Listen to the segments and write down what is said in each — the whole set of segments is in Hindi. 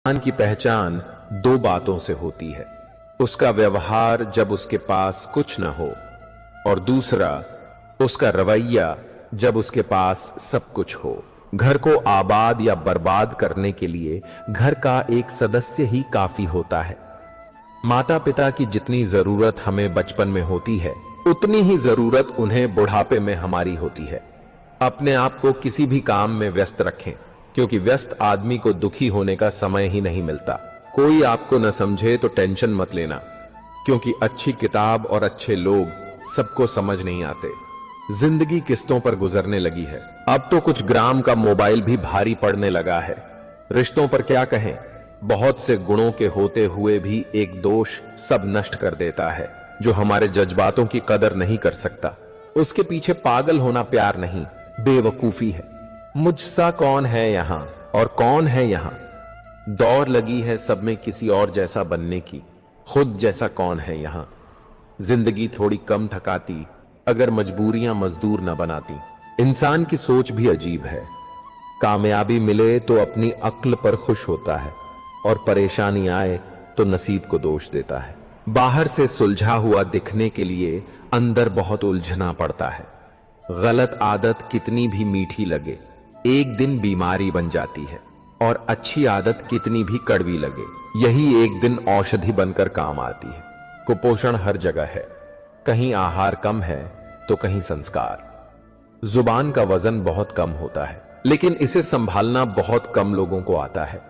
इंसान की पहचान दो बातों से होती है, उसका व्यवहार जब उसके पास कुछ न हो, और दूसरा उसका रवैया जब उसके पास सब कुछ हो। घर को आबाद या बर्बाद करने के लिए घर का एक सदस्य ही काफी होता है। माता पिता की जितनी जरूरत हमें बचपन में होती है, उतनी ही जरूरत उन्हें बुढ़ापे में हमारी होती है। अपने आप को किसी भी काम में व्यस्त रखें, क्योंकि व्यस्त आदमी को दुखी होने का समय ही नहीं मिलता। कोई आपको न समझे तो टेंशन मत लेना, क्योंकि अच्छी किताब और अच्छे लोग सबको समझ नहीं आते। जिंदगी किस्तों पर गुजरने लगी है। अब तो कुछ ग्राम का मोबाइल भी भारी पड़ने लगा है। रिश्तों पर क्या कहें, बहुत से गुणों के होते हुए भी एक दोष सब नष्ट कर देता है। जो हमारे जज्बातों की कदर नहीं कर सकता, उसके पीछे पागल होना प्यार नहीं, बेवकूफी है। मुझसा कौन है यहां और कौन है यहां, दौड़ लगी है सब में किसी और जैसा बनने की, खुद जैसा कौन है यहां। जिंदगी थोड़ी कम थकाती अगर मजबूरियां मजदूर न बनाती। इंसान की सोच भी अजीब है। कामयाबी मिले तो अपनी अक्ल पर खुश होता है, और परेशानी आए तो नसीब को दोष देता है। बाहर से सुलझा हुआ दिखने के लिए अंदर बहुत उलझना पड़ता है। गलत आदत कितनी भी मीठी लगे, एक दिन बीमारी बन जाती है, और अच्छी आदत कितनी भी कड़वी लगे, यही एक दिन औषधि बनकर काम आती है। कुपोषण हर जगह है, कहीं आहार कम है तो कहीं संस्कार। जुबान का वजन बहुत कम होता है, लेकिन इसे संभालना बहुत कम लोगों को आता है।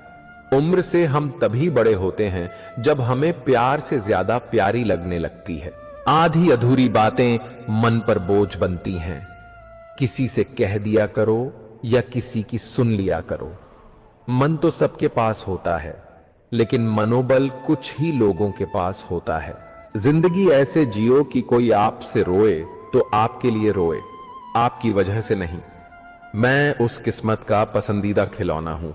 उम्र से हम तभी बड़े होते हैं जब हमें प्यार से ज्यादा प्यारी लगने लगती है। आधी अधूरी बातें मन पर बोझ बनती हैं। किसी से कह दिया करो या किसी की सुन लिया करो। मन तो सबके पास होता है, लेकिन मनोबल कुछ ही लोगों के पास होता है। जिंदगी ऐसे जियो कि कोई आपसे रोए तो आपके लिए रोए, आपकी वजह से नहीं। मैं उस किस्मत का पसंदीदा खिलौना हूं,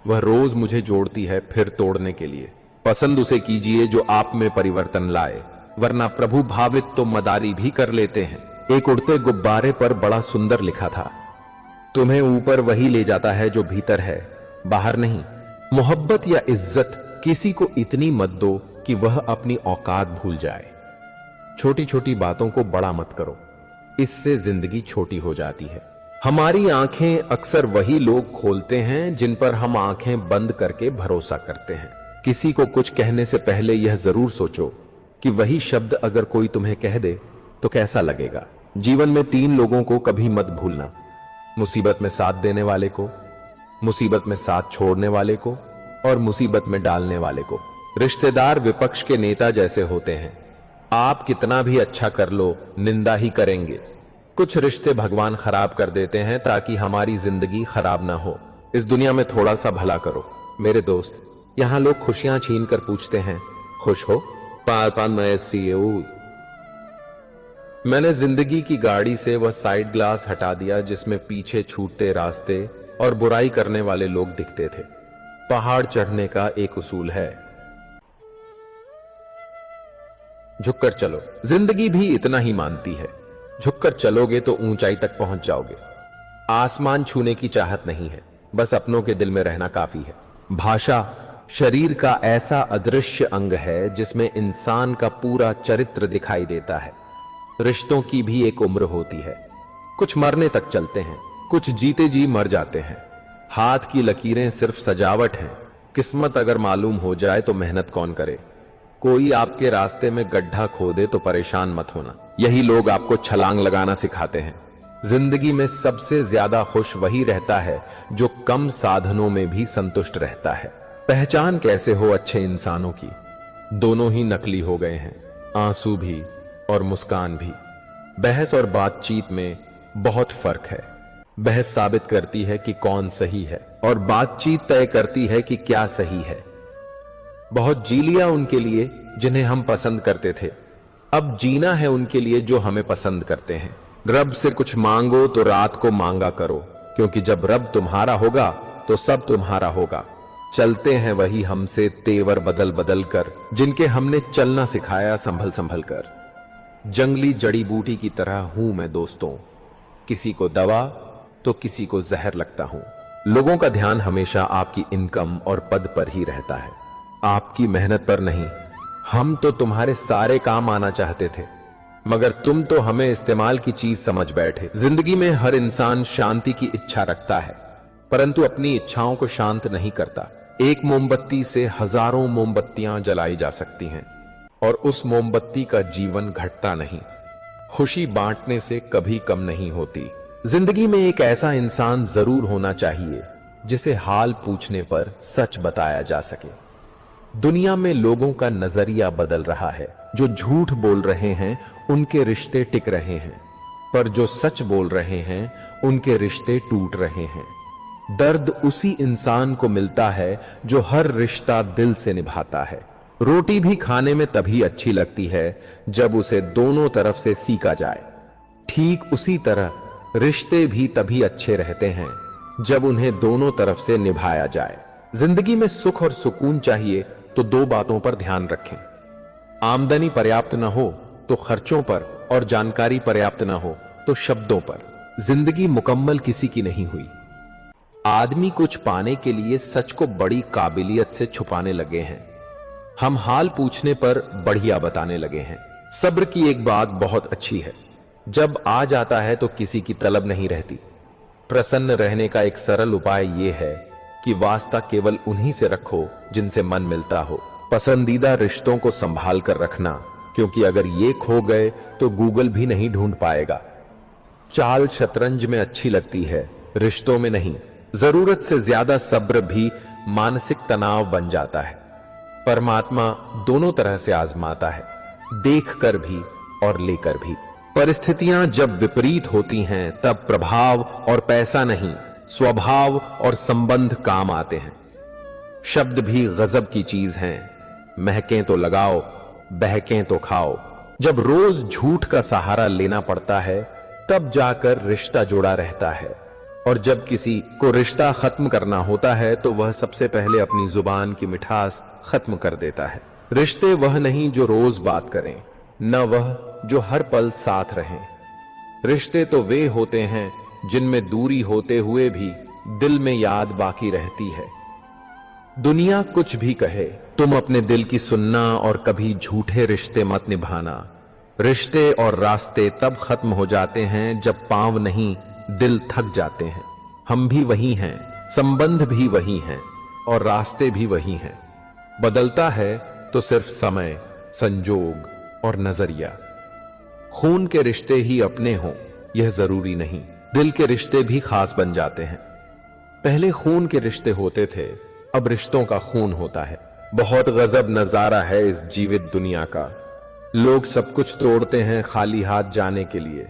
वह रोज मुझे जोड़ती है फिर तोड़ने के लिए। पसंद उसे कीजिए जो आप में परिवर्तन लाए, वरना प्रभु भावित तो मदारी भी कर लेते हैं। एक उड़ते गुब्बारे पर बड़ा सुंदर लिखा था, तुम्हें ऊपर वही ले जाता है जो भीतर है, बाहर नहीं। मोहब्बत या इज्जत किसी को इतनी मत दो कि वह अपनी औकात भूल जाए। छोटी छोटी बातों को बड़ा मत करो, इससे जिंदगी छोटी हो जाती है। हमारी आंखें अक्सर वही लोग खोलते हैं जिन पर हम आंखें बंद करके भरोसा करते हैं। किसी को कुछ कहने से पहले यह जरूर सोचो कि वही शब्द अगर कोई तुम्हें कह दे तो कैसा लगेगा। जीवन में 3 लोगों को कभी मत भूलना, मुसीबत में साथ देने वाले को, मुसीबत में साथ छोड़ने वाले को, और मुसीबत में डालने वाले को। रिश्तेदार विपक्ष के नेता जैसे होते हैं, आप कितना भी अच्छा कर लो निंदा ही करेंगे। कुछ रिश्ते भगवान खराब कर देते हैं ताकि हमारी जिंदगी खराब ना हो। इस दुनिया में थोड़ा सा भला करो मेरे दोस्त। यहां लोग खुशियां छीन कर पूछते हैं, खुश हो? मैंने जिंदगी की गाड़ी से वह साइड ग्लास हटा दिया जिसमें पीछे छूटते रास्ते और बुराई करने वाले लोग दिखते थे। पहाड़ चढ़ने का एक उसूल है, झुककर चलो। जिंदगी भी इतना ही मानती है, झुककर चलोगे तो ऊंचाई तक पहुंच जाओगे। आसमान छूने की चाहत नहीं है, बस अपनों के दिल में रहना काफी है। भाषा शरीर का ऐसा अदृश्य अंग है जिसमें इंसान का पूरा चरित्र दिखाई देता है। रिश्तों की भी एक उम्र होती है, कुछ मरने तक चलते हैं, कुछ जीते जी मर जाते हैं। हाथ की लकीरें सिर्फ सजावट हैं, किस्मत अगर मालूम हो जाए तो मेहनत कौन करे। कोई आपके रास्ते में गड्ढा खोदे तो परेशान मत होना, यही लोग आपको छलांग लगाना सिखाते हैं। जिंदगी में सबसे ज्यादा खुश वही रहता है जो कम साधनों में भी संतुष्ट रहता है। पहचान कैसे हो अच्छे इंसानों की? दोनों ही नकली हो गए हैं, आंसू भी और मुस्कान भी। बहस और बातचीत में बहुत फर्क है। बहस साबित करती है कि कौन सही है, और बातचीत तय करती है कि क्या सही है। बहुत जी लिया उनके लिए जिन्हें हम पसंद करते थे, अब जीना है उनके लिए जो हमें पसंद करते हैं। रब से कुछ मांगो तो रात को मांगा करो, क्योंकि जब रब तुम्हारा होगा तो सब तुम्हारा होगा। चलते हैं वही हमसे तेवर बदल बदल कर, जिनके हमने चलना सिखाया संभल संभल कर। जंगली जड़ी बूटी की तरह हूं मैं दोस्तों, किसी को दवा तो किसी को जहर लगता हूं। लोगों का ध्यान हमेशा आपकी इनकम और पद पर ही रहता है, आपकी मेहनत पर नहीं। हम तो तुम्हारे सारे काम आना चाहते थे, मगर तुम तो हमें इस्तेमाल की चीज समझ बैठे। जिंदगी में हर इंसान शांति की इच्छा रखता है, परंतु अपनी इच्छाओं को शांत नहीं करता। एक मोमबत्ती से हजारों मोमबत्तियां जलाई जा सकती हैं और उस मोमबत्ती का जीवन घटता नहीं। खुशी बांटने से कभी कम नहीं होती। जिंदगी में एक ऐसा इंसान जरूर होना चाहिए जिसे हाल पूछने पर सच बताया जा सके। दुनिया में लोगों का नजरिया बदल रहा है। जो झूठ बोल रहे हैं उनके रिश्ते टिक रहे हैं, पर जो सच बोल रहे हैं उनके रिश्ते टूट रहे हैं। दर्द उसी इंसान को मिलता है जो हर रिश्ता दिल से निभाता है। रोटी भी खाने में तभी अच्छी लगती है जब उसे दोनों तरफ से सीका जाए। ठीक उसी तरह रिश्ते भी तभी अच्छे रहते हैं जब उन्हें दोनों तरफ से निभाया जाए। जिंदगी में सुख और सुकून चाहिए तो दो बातों पर ध्यान रखें। आमदनी पर्याप्त न हो तो खर्चों पर, और जानकारी पर्याप्त न हो तो शब्दों पर। जिंदगी मुकम्मल किसी की नहीं हुई। आदमी कुछ पाने के लिए सच को बड़ी काबिलियत से छुपाने लगे हैं। हम हाल पूछने पर बढ़िया बताने लगे हैं। सब्र की एक बात बहुत अच्छी है, जब आ जाता है तो किसी की तलब नहीं रहती। प्रसन्न रहने का एक सरल उपाय यह है कि वास्ता केवल उन्हीं से रखो जिनसे मन मिलता हो। पसंदीदा रिश्तों को संभाल कर रखना, क्योंकि अगर ये खो गए तो गूगल भी नहीं ढूंढ पाएगा। चाल शतरंज में अच्छी लगती है, रिश्तों में नहीं। जरूरत से ज्यादा सब्र भी मानसिक तनाव बन जाता है। परमात्मा दोनों तरह से आजमाता है, देख कर भी और लेकर भी। परिस्थितियां जब विपरीत होती हैं तब प्रभाव और पैसा नहीं, स्वभाव और संबंध काम आते हैं। शब्द भी गजब की चीज हैं, महकें तो लगाओ, बहकें तो खाओ। जब रोज झूठ का सहारा लेना पड़ता है तब जाकर रिश्ता जुड़ा रहता है, और जब किसी को रिश्ता खत्म करना होता है तो वह सबसे पहले अपनी जुबान की मिठास खत्म कर देता है। रिश्ते वह नहीं जो रोज बात करें, न वह जो हर पल साथ रहें। रिश्ते तो वे होते हैं जिनमें दूरी होते हुए भी दिल में याद बाकी रहती है। दुनिया कुछ भी कहे, तुम अपने दिल की सुनना और कभी झूठे रिश्ते मत निभाना। रिश्ते और रास्ते तब खत्म हो जाते हैं जब पांव नहीं दिल थक जाते हैं। हम भी वही हैं, संबंध भी वही हैं और रास्ते भी वही हैं। बदलता है तो सिर्फ समय, संजोग और नजरिया। खून के रिश्ते ही अपने हों यह जरूरी नहीं, दिल के रिश्ते भी खास बन जाते हैं। पहले खून के रिश्ते होते थे, अब रिश्तों का खून होता है। बहुत गजब नजारा है इस जीवित दुनिया का। लोग सब कुछ तोड़ते हैं खाली हाथ जाने के लिए।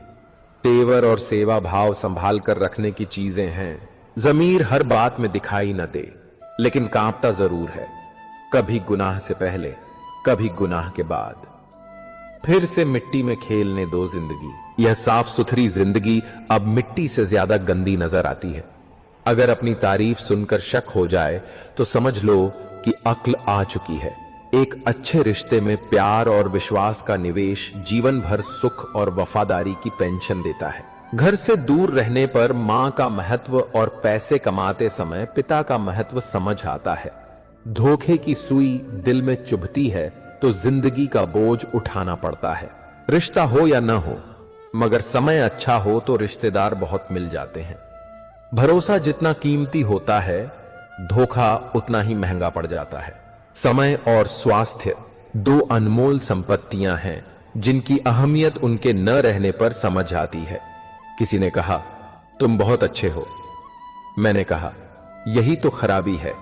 तेवर और सेवा भाव संभाल कर रखने की चीजें हैं। जमीर हर बात में दिखाई न दे, लेकिन कांपता जरूर है, कभी गुनाह से पहले, कभी गुनाह के बाद। फिर से मिट्टी में खेलने दो जिंदगी। यह साफ सुथरी जिंदगी अब मिट्टी से ज्यादा गंदी नजर आती है। अगर अपनी तारीफ सुनकर शक हो जाए तो समझ लो कि अक्ल आ चुकी है। एक अच्छे रिश्ते में प्यार और विश्वास का निवेश जीवन भर सुख और वफादारी की पेंशन देता है। घर से दूर रहने पर मां का महत्व और पैसे कमाते समय पिता का महत्व समझ आता है। धोखे की सुई दिल में चुभती है तो जिंदगी का बोझ उठाना पड़ता है। रिश्ता हो या न हो, मगर समय अच्छा हो तो रिश्तेदार बहुत मिल जाते हैं। भरोसा जितना कीमती होता है, धोखा उतना ही महंगा पड़ जाता है। समय और स्वास्थ्य दो अनमोल संपत्तियां हैं जिनकी अहमियत उनके न रहने पर समझ आती है। किसी ने कहा, तुम बहुत अच्छे हो। मैंने कहा, यही तो खराबी है।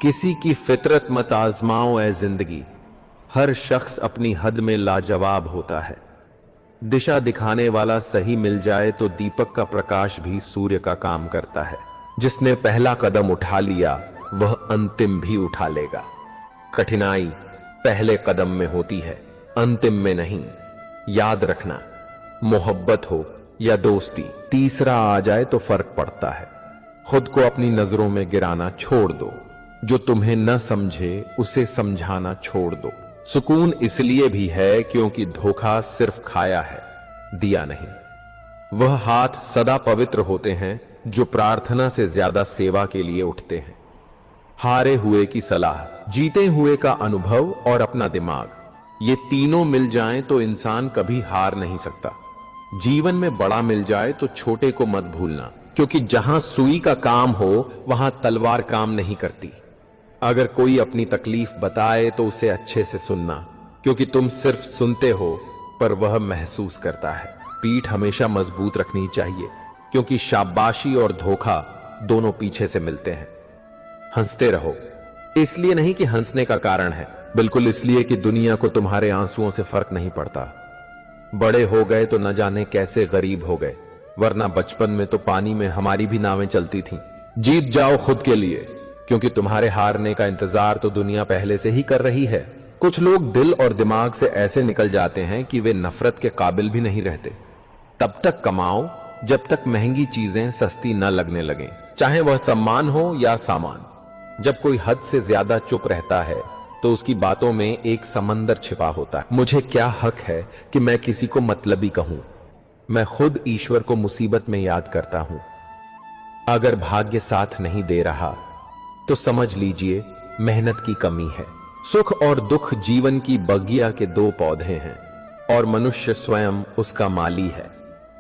किसी की फितरत मत आजमाओ ए जिंदगी। हर शख्स अपनी हद में लाजवाब होता है। दिशा दिखाने वाला सही मिल जाए तो दीपक का प्रकाश भी सूर्य का काम करता है। जिसने पहला कदम उठा लिया वह अंतिम भी उठा लेगा। कठिनाई पहले कदम में होती है, अंतिम में नहीं। याद रखना, मोहब्बत हो या दोस्ती, तीसरा आ जाए तो फर्क पड़ता है। खुद को अपनी नजरों में गिराना छोड़ दो। जो तुम्हें न समझे उसे समझाना छोड़ दो। सुकून इसलिए भी है क्योंकि धोखा सिर्फ खाया है, दिया नहीं। वह हाथ सदा पवित्र होते हैं जो प्रार्थना से ज्यादा सेवा के लिए उठते हैं। हारे हुए की सलाह, जीते हुए का अनुभव और अपना दिमाग, ये तीनों मिल जाएं तो इंसान कभी हार नहीं सकता। जीवन में बड़ा मिल जाए तो छोटे को मत भूलना, क्योंकि जहां सुई का काम हो वहां तलवार काम नहीं करती। अगर कोई अपनी तकलीफ बताए तो उसे अच्छे से सुनना, क्योंकि तुम सिर्फ सुनते हो पर वह महसूस करता है। पीठ हमेशा मजबूत रखनी चाहिए, क्योंकि शाबाशी और धोखा दोनों पीछे से मिलते हैं। हंसते रहो, इसलिए नहीं कि हंसने का कारण है, बिल्कुल इसलिए कि दुनिया को तुम्हारे आंसुओं से फर्क नहीं पड़ता। बड़े हो गए तो न जाने कैसे गरीब हो गए, वरना बचपन में तो पानी में हमारी भी नावें चलती थीं। जीत जाओ खुद के लिए, क्योंकि तुम्हारे हारने का इंतजार तो दुनिया पहले से ही कर रही है। कुछ लोग दिल और दिमाग से ऐसे निकल जाते हैं कि वे नफरत के काबिल भी नहीं रहते। तब तक कमाओ जब तक महंगी चीजें सस्ती न लगने लगें, चाहे वह सम्मान हो या सामान। जब कोई हद से ज्यादा चुप रहता है तो उसकी बातों में एक समंदर छिपा होता है। मुझे क्या हक है कि मैं किसी को मतलबी कहूं? मैं खुद ईश्वर को मुसीबत में याद करता हूं। अगर भाग्य साथ नहीं दे रहा तो समझ लीजिए मेहनत की कमी है। सुख और दुख जीवन की बगिया के दो पौधे हैं और मनुष्य स्वयं उसका माली है।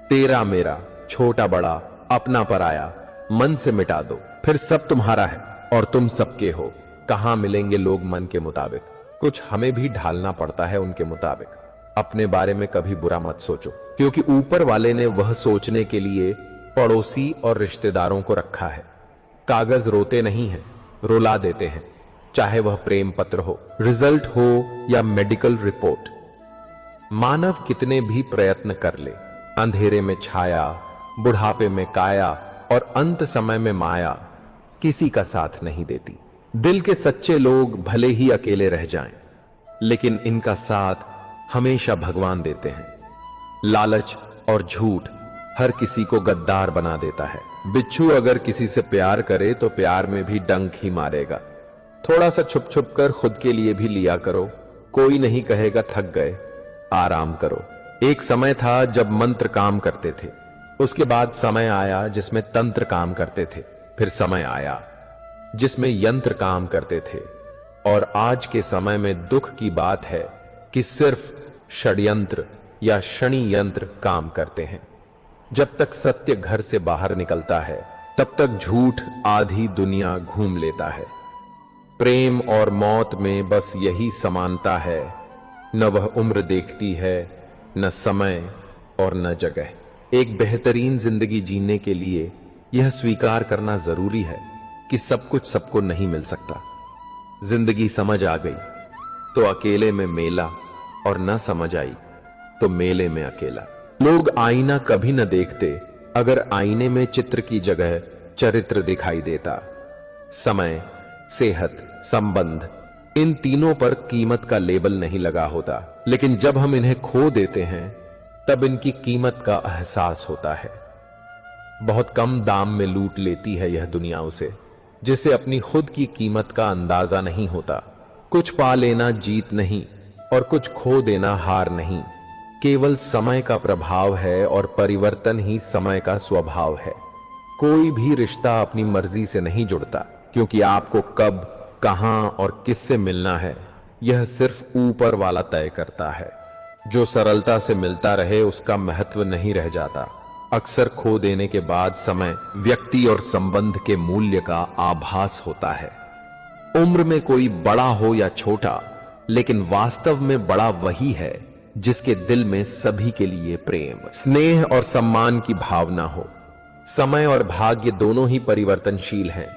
तेरा मेरा, छोटा बड़ा, अपना पराया, मन से मिटा दो, फिर सब तुम्हारा है और तुम सबके हो। कहां मिलेंगे लोग मन के मुताबिक? कुछ हमें भी ढालना पड़ता है उनके मुताबिक। अपने बारे में कभी बुरा मत सोचो, क्योंकि ऊपर वाले ने वह सोचने के लिए पड़ोसी और रिश्तेदारों को रखा है। कागज रोते नहीं हैं, रुला देते हैं, चाहे वह प्रेम पत्र हो, रिजल्ट हो या मेडिकल रिपोर्ट। मानव कितने भी प्रयत्न कर ले, अंधेरे में छाया, बुढ़ापे में काया और अंत समय में माया किसी का साथ नहीं देती। दिल के सच्चे लोग भले ही अकेले रह जाएं, लेकिन इनका साथ हमेशा भगवान देते हैं। लालच और झूठ हर किसी को गद्दार बना देता है। बिच्छू अगर किसी से प्यार करे तो प्यार में भी डंक ही मारेगा। थोड़ा सा छुप छुप कर खुद के लिए भी लिया करो, कोई नहीं कहेगा थक गए, आराम करो। एक समय था जब मंत्र काम करते थे, उसके बाद समय आया जिसमें तंत्र काम करते थे, फिर समय आया जिसमें यंत्र काम करते थे, और आज के समय में दुख की बात है कि सिर्फ षड्यंत्र या शनि यंत्र काम करते हैं। जब तक सत्य घर से बाहर निकलता है तब तक झूठ आधी दुनिया घूम लेता है। प्रेम और मौत में बस यही समानता है, न वह उम्र देखती है, न समय और न जगह। एक बेहतरीन जिंदगी जीने के लिए यह स्वीकार करना जरूरी है कि सब कुछ सबको नहीं मिल सकता। जिंदगी समझ आ गई तो अकेले में मेला, और न समझ आई तो मेले में अकेला। लोग आईना कभी न देखते अगर आईने में चित्र की जगह चरित्र दिखाई देता। समय, सेहत, संबंध, इन तीनों पर कीमत का लेबल नहीं लगा होता, लेकिन जब हम इन्हें खो देते हैं तब इनकी कीमत का एहसास होता है। बहुत कम दाम में लूट लेती है यह दुनिया उसे, जिसे अपनी खुद की कीमत का अंदाजा नहीं होता। कुछ पा लेना जीत नहीं और कुछ खो देना हार नहीं, केवल समय का प्रभाव है और परिवर्तन ही समय का स्वभाव है। कोई भी रिश्ता अपनी मर्जी से नहीं जुड़ता, क्योंकि आपको कब, कहां और किससे मिलना है यह सिर्फ ऊपर वाला तय करता है। जो सरलता से मिलता रहे उसका महत्व नहीं रह जाता। अक्सर खो देने के बाद समय, व्यक्ति और संबंध के मूल्य का आभास होता है। उम्र में कोई बड़ा हो या छोटा, लेकिन वास्तव में बड़ा वही है जिसके दिल में सभी के लिए प्रेम, स्नेह और सम्मान की भावना हो। समय और भाग्य दोनों ही परिवर्तनशील हैं,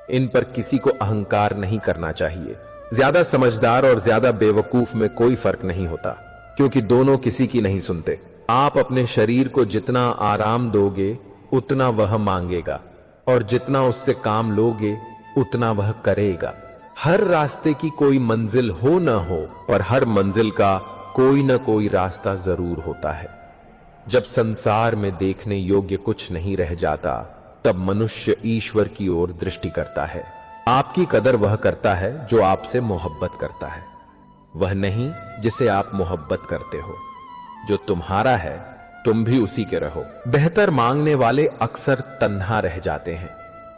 इन पर किसी को अहंकार नहीं करना चाहिए। ज्यादा समझदार और ज्यादा बेवकूफ में कोई फर्क नहीं होता, क्योंकि दोनों किसी की नहीं सुनते। आप अपने शरीर को जितना आराम दोगे उतना वह मांगेगा, और जितना उससे काम लोगे उतना वह करेगा। हर रास्ते की कोई मंजिल हो न हो, पर हर मंजिल का कोई न कोई रास्ता जरूर होता है। जब संसार में देखने योग्य कुछ नहीं रह जाता, तब मनुष्य ईश्वर की ओर दृष्टि करता है। आपकी कदर वह करता है जो आपसे मोहब्बत करता है, वह नहीं जिसे आप मोहब्बत करते हो। जो तुम्हारा है तुम भी उसी के रहो। बेहतर मांगने वाले अक्सर तन्हा रह जाते हैं।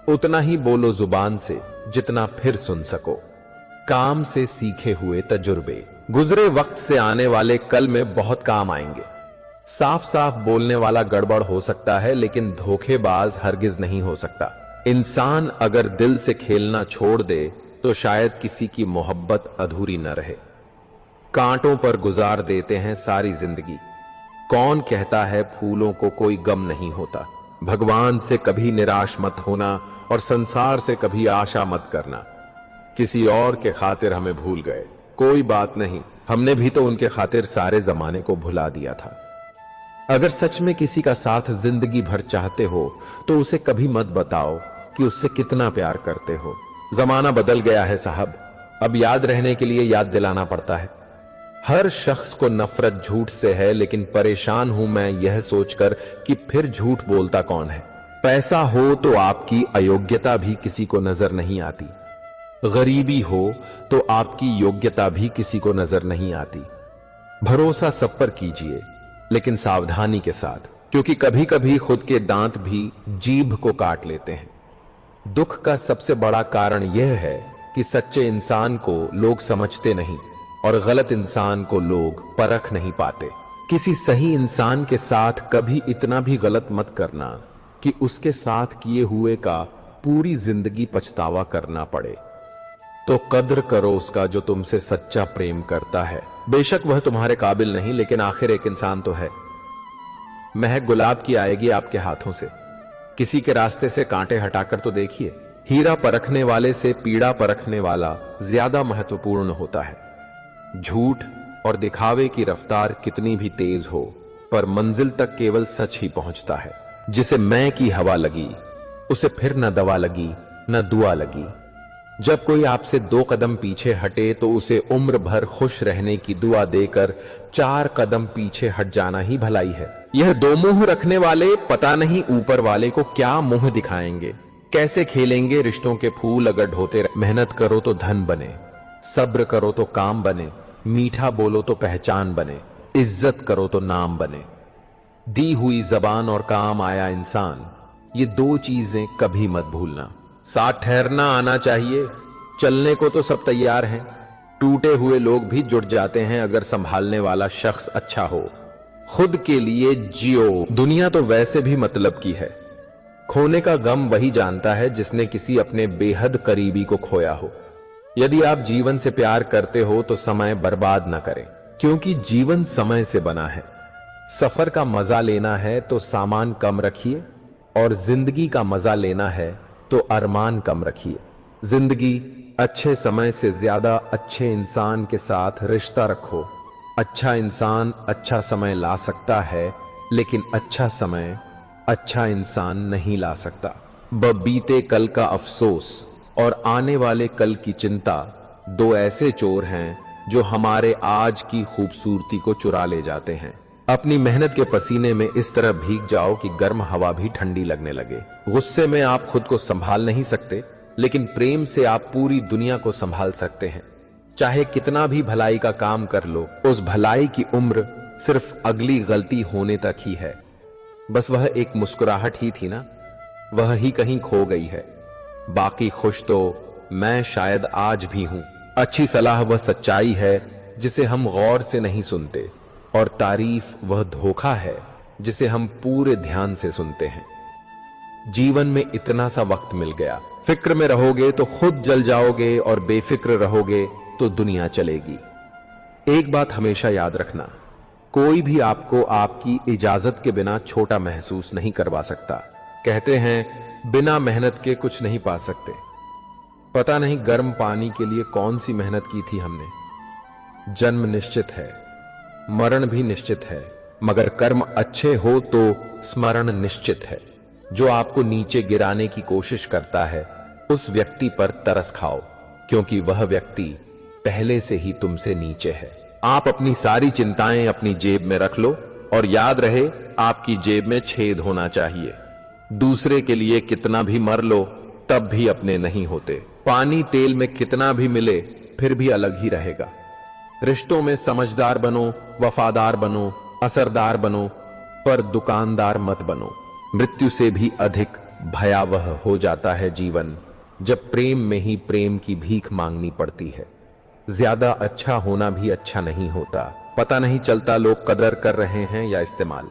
उतना ही बोलो जुबान से जितना फिर सुन सको। काम से सीखे हुए तजुर्बे गुजरे वक्त से आने वाले कल में बहुत काम आएंगे। साफ साफ बोलने वाला गड़बड़ हो सकता है, लेकिन धोखेबाज हरगिज नहीं हो सकता। इंसान अगर दिल से खेलना छोड़ दे तो शायद किसी की मोहब्बत अधूरी न रहे। कांटों पर गुजार देते हैं सारी जिंदगी। कौन कहता है फूलों को कोई गम नहीं होता। भगवान से कभी निराश मत होना और संसार से कभी आशा मत करना। किसी और के खातिर हमें भूल गए, कोई बात नहीं, हमने भी तो उनके खातिर सारे जमाने को भुला दिया था। अगर सच में किसी का साथ जिंदगी भर चाहते हो तो उसे कभी मत बताओ कि उससे कितना प्यार करते हो। जमाना बदल गया है साहब, अब याद रहने के लिए याद दिलाना पड़ता है। हर शख्स को नफरत झूठ से है, लेकिन परेशान हूं मैं यह सोचकर कि फिर झूठ बोलता कौन है। पैसा हो तो आपकी अयोग्यता भी किसी को नजर नहीं आती। गरीबी हो तो आपकी योग्यता भी किसी को नजर नहीं आती। भरोसा सब पर कीजिए, लेकिन सावधानी के साथ, क्योंकि कभी कभी खुद के दांत भी जीभ को काट लेते हैं। दुख का सबसे बड़ा कारण यह है कि सच्चे इंसान को लोग समझते नहीं और गलत इंसान को लोग परख नहीं पाते। किसी सही इंसान के साथ कभी इतना भी गलत मत करना कि उसके साथ किए हुए का पूरी जिंदगी पछतावा करना पड़े। तो कद्र करो उसका जो तुमसे सच्चा प्रेम करता है। बेशक वह तुम्हारे काबिल नहीं, लेकिन आखिर एक इंसान तो है। महक गुलाब की आएगी आपके हाथों से। किसी के रास्ते से कांटे हटाकर तो देखिए। हीरा परखने वाले से पीड़ा परखने वाला ज्यादा महत्वपूर्ण होता है। झूठ और दिखावे की रफ्तार कितनी भी तेज हो, पर मंजिल तक केवल सच ही पहुंचता है। जिसे मैं की हवा लगी उसे फिर न दवा लगी न दुआ लगी। जब कोई आपसे 2 कदम पीछे हटे तो उसे उम्र भर खुश रहने की दुआ देकर 4 कदम पीछे हट जाना ही भलाई है। यह 2 मुंह रखने वाले पता नहीं ऊपर वाले को क्या मुंह दिखाएंगे, कैसे खेलेंगे रिश्तों के फूल अगर ढोते रहे। मेहनत करो तो धन बने, सब्र करो तो काम बने, मीठा बोलो तो पहचान बने, इज्जत करो तो नाम बने। दी हुई जबान और काम आया इंसान, ये 2 चीजें कभी मत भूलना। साथ ठहरना आना चाहिए, चलने को तो सब तैयार हैं। टूटे हुए लोग भी जुट जाते हैं अगर संभालने वाला शख्स अच्छा हो। खुद के लिए जियो, दुनिया तो वैसे भी मतलब की है। खोने का गम वही जानता है जिसने किसी अपने बेहद करीबी को खोया हो। यदि आप जीवन से प्यार करते हो तो समय बर्बाद ना करें, क्योंकि जीवन समय से बना है। सफर का मजा लेना है तो सामान कम रखिए, और जिंदगी का मजा लेना है तो अरमान कम रखिए। जिंदगी अच्छे समय से ज्यादा अच्छे इंसान के साथ रिश्ता रखो। अच्छा इंसान अच्छा समय ला सकता है, लेकिन अच्छा समय अच्छा इंसान नहीं ला सकता। बीते कल का अफसोस और आने वाले कल की चिंता 2 ऐसे चोर हैं जो हमारे आज की खूबसूरती को चुरा ले जाते हैं। अपनी मेहनत के पसीने में इस तरह भीग जाओ कि गर्म हवा भी ठंडी लगने लगे। गुस्से में आप खुद को संभाल नहीं सकते, लेकिन प्रेम से आप पूरी दुनिया को संभाल सकते हैं। चाहे कितना भी भलाई का काम कर लो, उस भलाई की उम्र सिर्फ अगली गलती होने तक ही है। बस वह एक मुस्कुराहट ही थी ना, वह ही कहीं खो गई है। बाकी खुश तो मैं शायद आज भी हूं। अच्छी सलाह वह सच्चाई है जिसे हम गौर से नहीं सुनते, और तारीफ वह धोखा है जिसे हम पूरे ध्यान से सुनते हैं। जीवन में इतना सा वक्त मिल गया, फिक्र में रहोगे तो खुद जल जाओगे और बेफिक्र रहोगे तो दुनिया चलेगी। एक बात हमेशा याद रखना, कोई भी आपको आपकी इजाजत के बिना छोटा महसूस नहीं करवा सकता। कहते हैं बिना मेहनत के कुछ नहीं पा सकते। पता नहीं गर्म पानी के लिए कौन सी मेहनत की थी हमने। जन्म निश्चित है, मरण भी निश्चित है, मगर कर्म अच्छे हो तो स्मरण निश्चित है। जो आपको नीचे गिराने की कोशिश करता है उस व्यक्ति पर तरस खाओ, क्योंकि वह व्यक्ति पहले से ही तुमसे नीचे है। आप अपनी सारी चिंताएं अपनी जेब में रख लो, और याद रहे आपकी जेब में छेद होना चाहिए। दूसरे के लिए कितना भी मर लो तब भी अपने नहीं होते। पानी तेल में कितना भी मिले फिर भी अलग ही रहेगा। रिश्तों में समझदार बनो, वफादार बनो, असरदार बनो, पर दुकानदार मत बनो। मृत्यु से भी अधिक भयावह हो जाता है जीवन जब प्रेम में ही प्रेम की भीख मांगनी पड़ती है। ज्यादा अच्छा होना भी अच्छा नहीं होता, पता नहीं चलता लोग कदर कर रहे हैं या इस्तेमाल।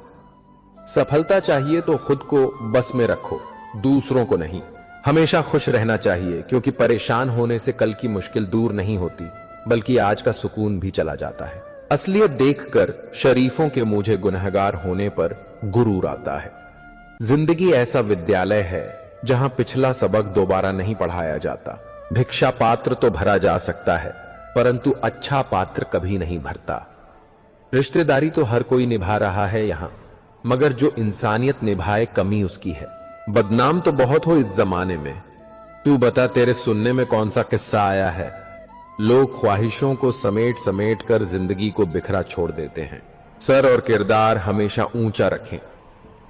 सफलता चाहिए तो खुद को बस में रखो, दूसरों को नहीं। हमेशा खुश रहना चाहिए, क्योंकि परेशान होने से कल की मुश्किल दूर नहीं होती, बल्कि आज का सुकून भी चला जाता है। असलियत देखकर शरीफों के मुझे गुनहगार होने पर गुरूर आता है। जिंदगी ऐसा विद्यालय है जहां पिछला सबक दोबारा नहीं पढ़ाया जाता। भिक्षा पात्र तो भरा जा सकता है, परंतु अच्छा पात्र कभी नहीं भरता। रिश्तेदारी तो हर कोई निभा रहा है यहां, मगर जो इंसानियत निभाए कमी उसकी है। बदनाम तो बहुत हो इस जमाने में। तू बता, तेरे सुनने में कौन सा किस्सा आया है? लोग ख्वाहिशों को समेट समेट कर जिंदगी को बिखरा छोड़ देते हैं। सर और किरदार हमेशा ऊंचा रखें।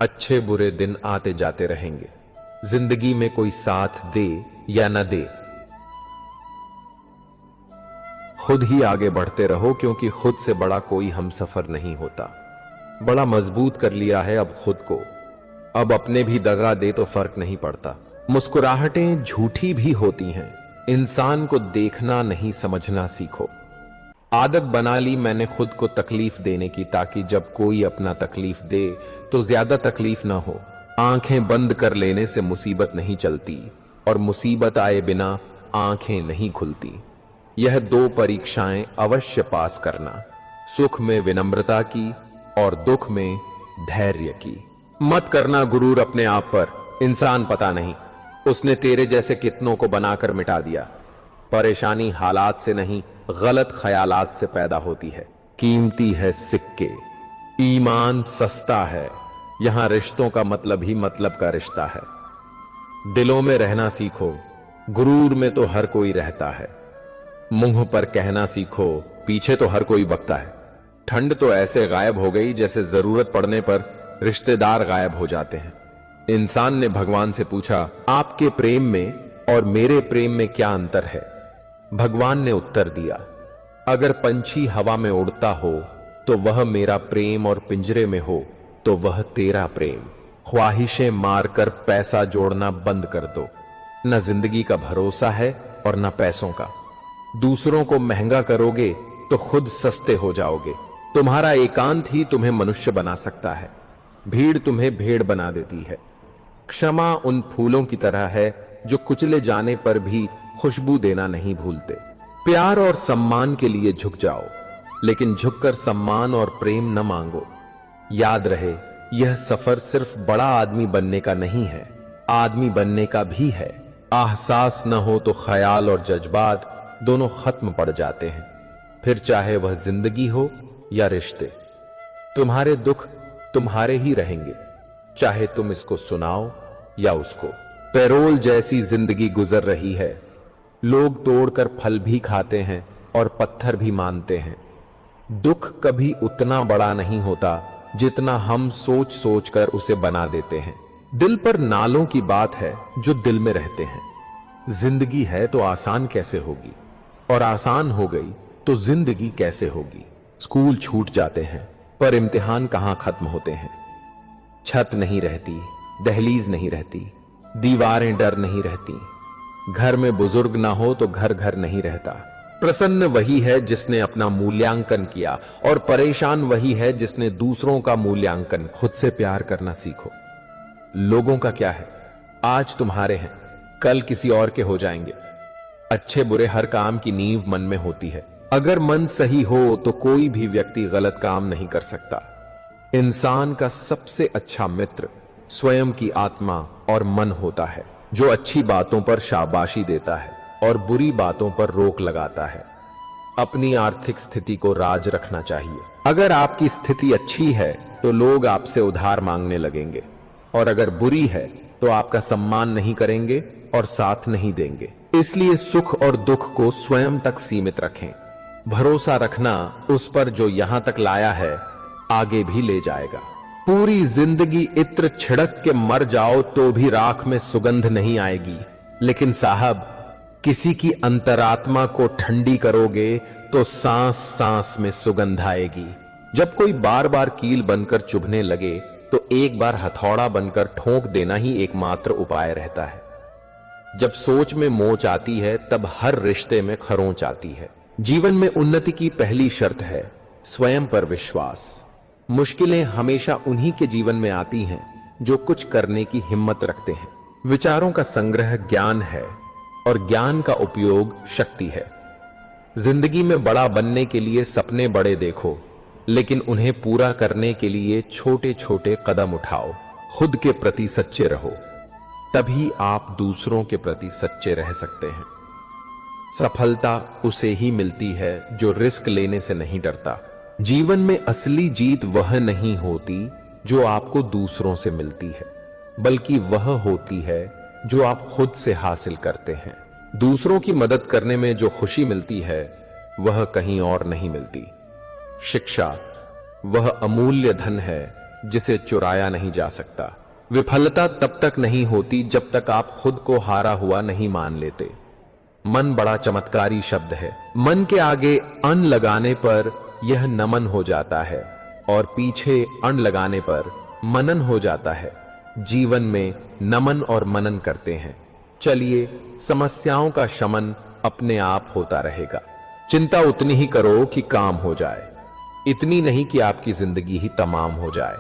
अच्छे बुरे दिन आते जाते रहेंगे। जिंदगी में कोई साथ दे या न दे, खुद ही आगे बढ़ते रहो, क्योंकि खुद से बड़ा कोई हमसफर नहीं होता। बड़ा मजबूत कर लिया है अब खुद को, अब अपने भी दगा दे तो फर्क नहीं पड़ता। मुस्कुराहटें झूठी भी होती हैं, इंसान को देखना नहीं समझना सीखो। आदत बना ली मैंने खुद को तकलीफ देने की, ताकि जब कोई अपना तकलीफ दे तो ज्यादा तकलीफ ना हो। आंखें बंद कर लेने से मुसीबत नहीं चलती, और मुसीबत आए बिना आंखें नहीं खुलती। यह दो परीक्षाएं अवश्य पास करना, सुख में विनम्रता की और दुख में धैर्य की। मत करना गुरूर अपने आप पर, इंसान पता नहीं, उसने तेरे जैसे कितनों को बनाकर मिटा दिया। परेशानी हालात से नहीं, गलत ख्यालात से पैदा होती है। कीमती है सिक्के, ईमान सस्ता है। यहां रिश्तों का मतलब ही मतलब का रिश्ता है। दिलों में रहना सीखो, गुरूर में तो हर कोई रहता है। मुंह पर कहना सीखो, पीछे तो हर कोई बकता है। ठंड तो ऐसे गायब हो गई जैसे जरूरत पड़ने पर रिश्तेदार गायब हो जाते हैं। इंसान ने भगवान से पूछा, आपके प्रेम में और मेरे प्रेम में क्या अंतर है? भगवान ने उत्तर दिया, अगर पंछी हवा में उड़ता हो तो वह मेरा प्रेम, और पिंजरे में हो तो वह तेरा प्रेम। ख्वाहिशें मारकर पैसा जोड़ना बंद कर दो। न जिंदगी का भरोसा है और न पैसों का। दूसरों को महंगा करोगे तो खुद सस्ते हो जाओगे। तुम्हारा एकांत ही तुम्हें मनुष्य बना सकता है, भीड़ तुम्हें भेड़ बना देती है। क्षमा उन फूलों की तरह है जो कुचले जाने पर भी खुशबू देना नहीं भूलते। प्यार और सम्मान के लिए झुक जाओ, लेकिन झुककर सम्मान और प्रेम न मांगो। याद रहे, यह सफर सिर्फ बड़ा आदमी बनने का नहीं है, आदमी बनने का भी है। एहसास न हो तो ख्याल और जज्बात दोनों खत्म पड़ जाते हैं, फिर चाहे वह जिंदगी हो या रिश्ते। तुम्हारे दुख तुम्हारे ही रहेंगे, चाहे तुम इसको सुनाओ या उसको। पैरोल जैसी जिंदगी गुजर रही है। लोग तोड़कर फल भी खाते हैं और पत्थर भी मानते हैं। दुख कभी उतना बड़ा नहीं होता जितना हम सोच सोच कर उसे बना देते हैं। दिल पर नालों की बात है जो दिल में रहते हैं। जिंदगी है तो आसान कैसे होगी, और आसान हो गई तो जिंदगी कैसे होगी। स्कूल छूट जाते हैं पर इम्तिहान कहां खत्म होते हैं। छत नहीं रहती, दहलीज नहीं रहती, दीवारें डर नहीं रहती। घर में बुजुर्ग ना हो तो घर घर नहीं रहता। प्रसन्न वही है जिसने अपना मूल्यांकन किया, और परेशान वही है जिसने दूसरों का मूल्यांकन। खुद से प्यार करना सीखो। लोगों का क्या है, आज तुम्हारे हैं, कल किसी और के हो जाएंगे। अच्छे बुरे हर काम की नींव मन में होती है। अगर मन सही हो तो कोई भी व्यक्ति गलत काम नहीं कर सकता। इंसान का सबसे अच्छा मित्र स्वयं की आत्मा और मन होता है, जो अच्छी बातों पर शाबाशी देता है और बुरी बातों पर रोक लगाता है। अपनी आर्थिक स्थिति को राज रखना चाहिए। अगर आपकी स्थिति अच्छी है तो लोग आपसे उधार मांगने लगेंगे, और अगर बुरी है तो आपका सम्मान नहीं करेंगे और साथ नहीं देंगे। इसलिए सुख और दुख को स्वयं तक सीमित रखें। भरोसा रखना उस पर जो यहां तक लाया है आगे भी ले जाएगा। पूरी जिंदगी इत्र छिड़क के मर जाओ तो भी राख में सुगंध नहीं आएगी, लेकिन साहब किसी की अंतरात्मा को ठंडी करोगे तो सांस सांस में सुगंध आएगी। जब कोई बार बार कील बनकर चुभने लगे तो एक बार हथौड़ा बनकर ठोक देना ही एकमात्र उपाय रहता है। जब सोच में मोच आती है तब हर रिश्ते में खरोंच आती है। जीवन में उन्नति की पहली शर्त है स्वयं पर विश्वास। मुश्किलें हमेशा उन्हीं के जीवन में आती हैं जो कुछ करने की हिम्मत रखते हैं। विचारों का संग्रह ज्ञान है और ज्ञान का उपयोग शक्ति है। जिंदगी में बड़ा बनने के लिए सपने बड़े देखो, लेकिन उन्हें पूरा करने के लिए छोटे छोटे कदम उठाओ। खुद के प्रति सच्चे रहो, तभी आप दूसरों के प्रति सच्चे रह सकते हैं। सफलता उसे ही मिलती है जो रिस्क लेने से नहीं डरता। जीवन में असली जीत वह नहीं होती जो आपको दूसरों से मिलती है, बल्कि वह होती है जो आप खुद से हासिल करते हैं। दूसरों की मदद करने में जो खुशी मिलती है वह कहीं और नहीं मिलती। शिक्षा वह अमूल्य धन है जिसे चुराया नहीं जा सकता। विफलता तब तक नहीं होती जब तक आप खुद को हारा हुआ नहीं मान लेते। मन बड़ा चमत्कारी शब्द है। मन के आगे अन लगाने पर यह नमन हो जाता है और पीछे अण लगाने पर मनन हो जाता है। जीवन में नमन और मनन करते हैं, चलिए समस्याओं का शमन अपने आप होता रहेगा। चिंता उतनी ही करो कि काम हो जाए, इतनी नहीं कि आपकी जिंदगी ही तमाम हो जाए।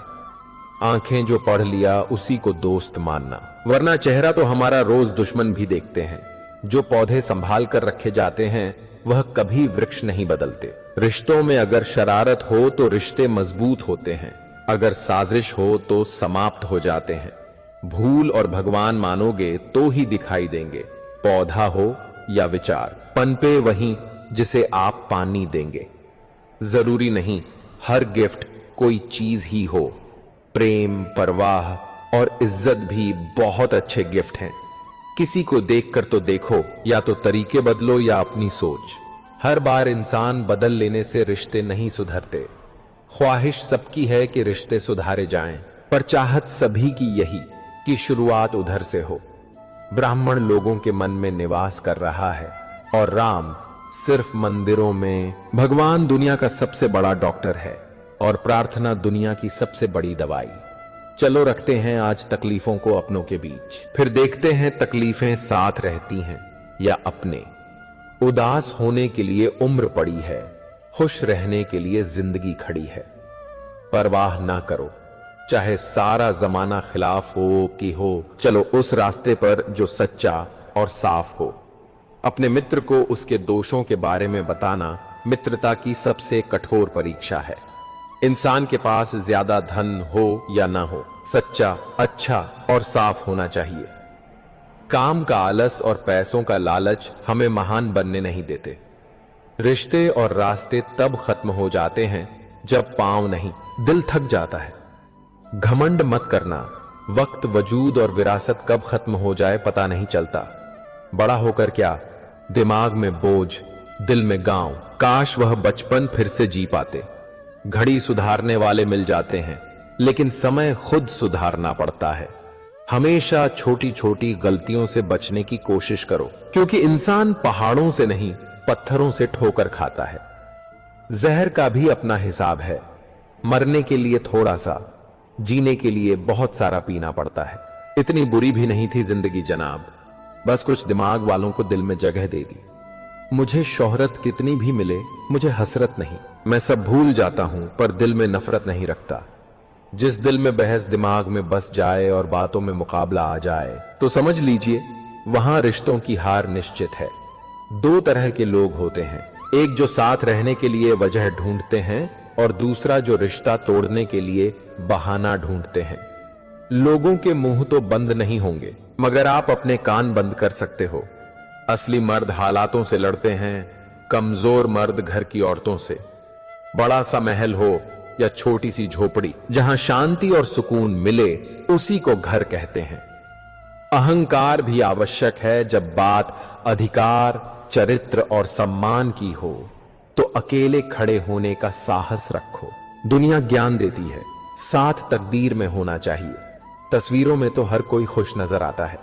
आंखें जो पढ़ लिया उसी को दोस्त मानना, वरना चेहरा तो हमारा रोज दुश्मन भी देखते हैं। जो पौधे संभाल कर रखे जाते हैं वह कभी वृक्ष नहीं बदलते। रिश्तों में अगर शरारत हो तो रिश्ते मजबूत होते हैं, अगर साजिश हो तो समाप्त हो जाते हैं। भूल और भगवान मानोगे तो ही दिखाई देंगे। पौधा हो या विचार, पनपे वहीं जिसे आप पानी देंगे। जरूरी नहीं हर गिफ्ट कोई चीज ही हो। प्रेम, परवाह और इज्जत भी बहुत अच्छे गिफ्ट हैं। किसी को देखकर तो देखो, या तो तरीके बदलो या अपनी सोच। हर बार इंसान बदल लेने से रिश्ते नहीं सुधरते। ख्वाहिश सबकी है कि रिश्ते सुधारे जाएं, पर चाहत सभी की यही कि शुरुआत उधर से हो। ब्राह्मण लोगों के मन में निवास कर रहा है और राम सिर्फ मंदिरों में। भगवान दुनिया का सबसे बड़ा डॉक्टर है और प्रार्थना दुनिया की सबसे बड़ी दवाई। चलो रखते हैं आज तकलीफों को अपनों के बीच, फिर देखते हैं तकलीफें साथ रहती हैं या अपने। उदास होने के लिए उम्र पड़ी है, खुश रहने के लिए जिंदगी खड़ी है। परवाह ना करो, चाहे सारा जमाना खिलाफ हो कि हो, चलो उस रास्ते पर जो सच्चा और साफ हो। अपने मित्र को उसके दोषों के बारे में बताना मित्रता की सबसे कठोर परीक्षा है। इंसान के पास ज्यादा धन हो या ना हो, सच्चा, अच्छा और साफ होना चाहिए। काम का आलस और पैसों का लालच हमें महान बनने नहीं देते। रिश्ते और रास्ते तब खत्म हो जाते हैं जब पांव नहीं, दिल थक जाता है। घमंड मत करना, वक्त, वजूद और विरासत कब खत्म हो जाए पता नहीं चलता। बड़ा होकर क्या, दिमाग में बोझ, दिल में गांव। काश वह बचपन फिर से जी पाते। घड़ी सुधारने वाले मिल जाते हैं, लेकिन समय खुद सुधारना पड़ता है। हमेशा छोटी छोटी गलतियों से बचने की कोशिश करो, क्योंकि इंसान पहाड़ों से नहीं पत्थरों से ठोकर खाता है। जहर का भी अपना हिसाब है। मरने के लिए थोड़ा सा, जीने के लिए बहुत सारा पीना पड़ता है। इतनी बुरी भी नहीं थी जिंदगी जनाब, बस कुछ दिमाग वालों को दिल में जगह दे दी। मुझे शोहरत कितनी भी मिले मुझे हसरत नहीं। मैं सब भूल जाता हूं पर दिल में नफरत नहीं रखता। जिस दिल में बहस दिमाग में बस जाए और बातों में मुकाबला आ जाए तो समझ लीजिए वहां रिश्तों की हार निश्चित है। दो तरह के लोग होते हैं, एक जो साथ रहने के लिए वजह ढूंढते हैं और दूसरा जो रिश्ता तोड़ने के लिए बहाना ढूंढते हैं। लोगों के मुंह तो बंद नहीं होंगे, मगर आप अपने कान बंद कर सकते हो। असली मर्द हालातों से लड़ते हैं, कमजोर मर्द घर की औरतों से। बड़ा सा महल हो या छोटी सी झोपड़ी, जहां शांति और सुकून मिले उसी को घर कहते हैं। अहंकार भी आवश्यक है जब बात अधिकार, चरित्र और सम्मान की हो, तो अकेले खड़े होने का साहस रखो। दुनिया ज्ञान देती है, साथ तकदीर में होना चाहिए। तस्वीरों में तो हर कोई खुश नजर आता है,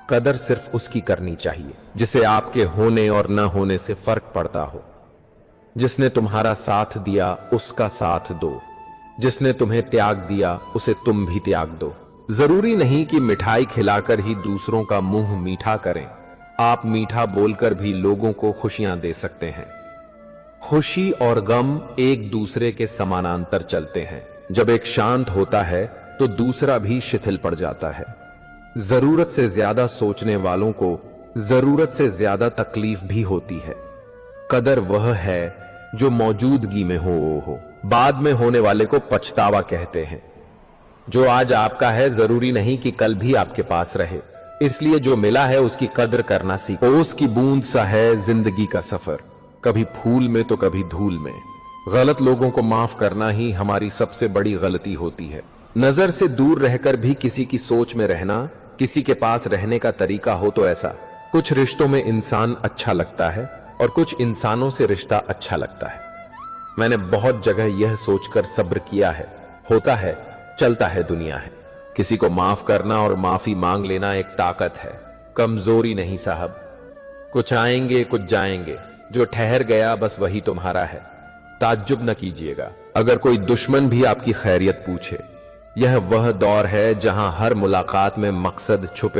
कदर सिर्फ उसकी करनी चाहिए जिसे आपके होने और न होने से फर्क पड़ता हो। जिसने तुम्हारा साथ दिया उसका साथ दो, जिसने तुम्हें त्याग दिया उसे तुम भी त्याग दो। जरूरी नहीं कि मिठाई खिलाकर ही दूसरों का मुंह मीठा करें, आप मीठा बोलकर भी लोगों को खुशियां दे सकते हैं। खुशी और गम एक दूसरे के समानांतर चलते हैं। जब एक शांत होता है तो दूसरा भी शिथिल पड़ जाता है। जरूरत से ज्यादा सोचने वालों को जरूरत से ज्यादा तकलीफ भी होती है। कदर वह है जो मौजूदगी में हो, बाद में होने वाले को पछतावा कहते हैं। जो आज आपका है जरूरी नहीं कि कल भी आपके पास रहे, इसलिए जो मिला है उसकी कदर करना सीखो। ओस की बूंद सा है जिंदगी का सफर, कभी फूल में तो कभी धूल में। गलत लोगों को माफ करना ही हमारी सबसे बड़ी गलती होती है। नजर से दूर रहकर भी किसी की सोच में रहना किसी के पास रहने का तरीका हो तो ऐसा। कुछ रिश्तों में इंसान अच्छा लगता है और कुछ इंसानों से रिश्ता अच्छा लगता है। मैंने बहुत जगह यह सोचकर सब्र किया है, होता है चलता है दुनिया है। किसी को माफ करना और माफी मांग लेना एक ताकत है, कमजोरी नहीं साहब। कुछ आएंगे कुछ जाएंगे, जो ठहर गया बस वही तुम्हारा है। ताज्जुब न कीजिएगा अगर कोई दुश्मन भी आपकी खैरियत पूछे। यह वह दौर है जहां हर मुलाकात में मकसद छुपे